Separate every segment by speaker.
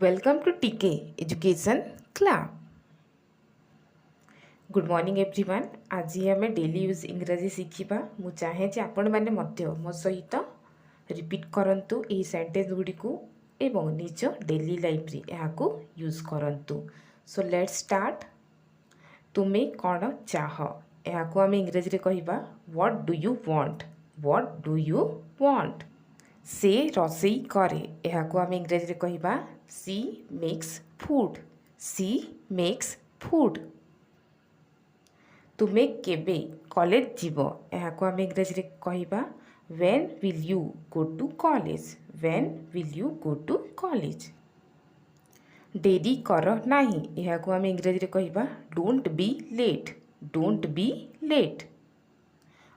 Speaker 1: Welcome to TK Education Club. Good morning everyone. आज आम daily use इंग्राजी शिखा. मु चाहे आपण मैंने मो सहित रिपीट करंतु ए सेंटेंस गुडी को एवं निज डेली लाइफ रे याकू यूज करंतु. So let's start. तुमे कौन चाह याकू आम इंग्राजी रे कहिबा what do you want. What do you want. से रोसई करे याकू आम इंग्राजी रे कहिबा she makes food. She makes food. तुमे केबे कॉलेज जीव याकू आम इंग्राजी रे कहिबा when will you go to college. When will you go to college. डेरी कर नाही याकू आम इंग्राजी रे कहिबा don't be late. Don't be late.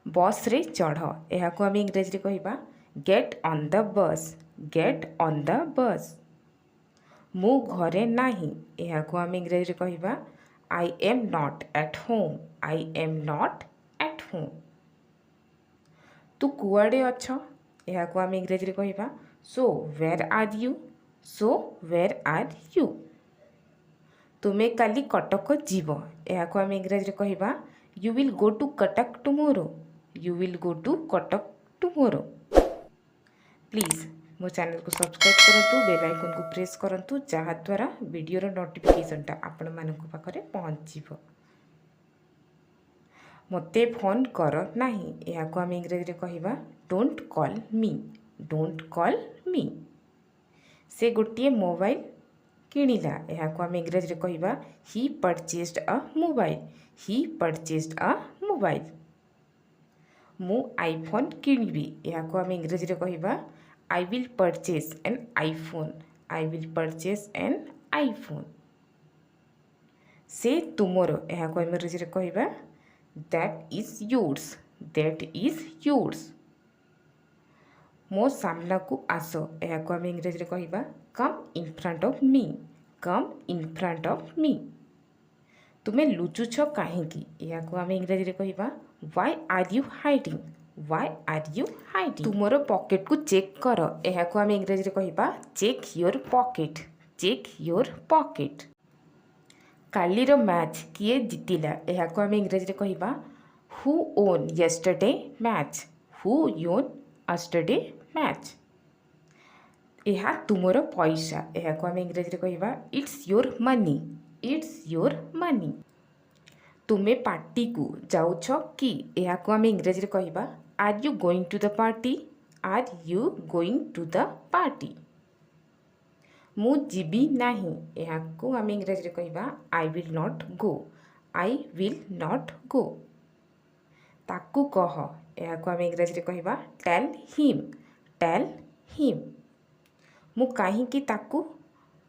Speaker 1: Bus रे चढ़ याकू आम इंग्राजी रे कहिबा get on the bus. Get on the bus. मु घरे नाही याकू आम इंग्राजी रे कहिबा I am not at home. I am not at home. तू कुआडे अछ याकू आम इंग्राजी रे कहिबा so where are you. So where are you. तुमे काली कटक जीव याकू आम इंग्राजी रे कहिबा you will go to Cuttack tomorrow. You will go to Cuttack tomorrow. Please मो चैनल को सब्सक्राइब करूँ, बेल आइकन को प्रेस करूँ जहाद्वारा वीडियोर नोटिफिकेशनटा आपण मानक पाखरे पहुँचव. मते फोन कर नाही याकू आम इंग्राजी रे कहिबा don't call me. Don't call me. से गोटे मोबाइल किणिला याकू आम इंग्राजी रे कहिबा he purchased a mobile. He purchased a mobile. मु आईफोन किणबी याकू आम इंग्राजी रे कहिबा I will purchase an iPhone. I will purchase an iPhone. से तुमर याकू आम इंग्राजी रे कहिबा that is yours. That is yours. मो सामना को आस याकू आम इंग्राजी रे कहिबा come in front of me. Come in front of me. तुमे लुचुछ काहेकि याकू आम इंग्राजी रे कहिबा why are you hiding. Why are you hiding. तुमर पॉकेट को चेक कर याकू आम इंग्राजी रे कहिबा check your pocket. Check your pocket. कालीर मैच किए जितिला याकू आम इंग्राजी रे कहिबा who won yesterday match. Who won yesterday match. यह तुमर पैसा याकू आम इंग्राजी रे कहिबा it's your money. It's your money. तुमे पार्टी को जाउछ कि याकू आम इंग्राजी रे कहिबा are you going to the party. Are you going to the party. मु जीबी नाही याकू आम इंग्राजी रे कहिबा I will not go. I will not go. ताकू कह याकू आम इंग्राजी रे कहिबा टेल हिम. Tell him. मु काहींकी ताकू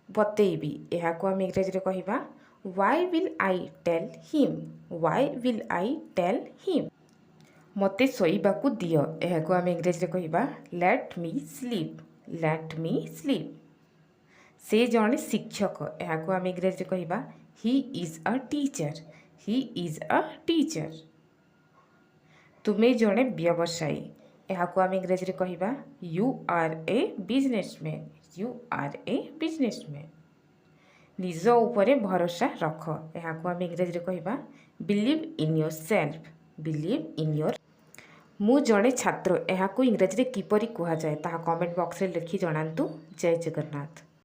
Speaker 1: बतेइबी याकू आम इंग्राजी रे कहिबा why will I tell him. Why will I tell him. मते सोइबाकू दियो याकू आम इंग्राजी रे कहिबा let me sleep. Let me sleep. से जणे शिक्षक याकू आम इंग्राजी रे कहिबा he is a teacher. He is a teacher. तुमे जणे व्यवसायी याकू आम इंग्राजी रे कहिबा you are a businessman. You are a businessman. निज उपरे भरोसा रख याकू आम इंग्राजी रे कहिबा believe in yourself. Believe in your. मु जड़े छात्र याकू इंग्राजी रे किपरि कुहा जाए ताहा कमेंट बॉक्स रे लिखि जणांतु. जय जगन्नाथ.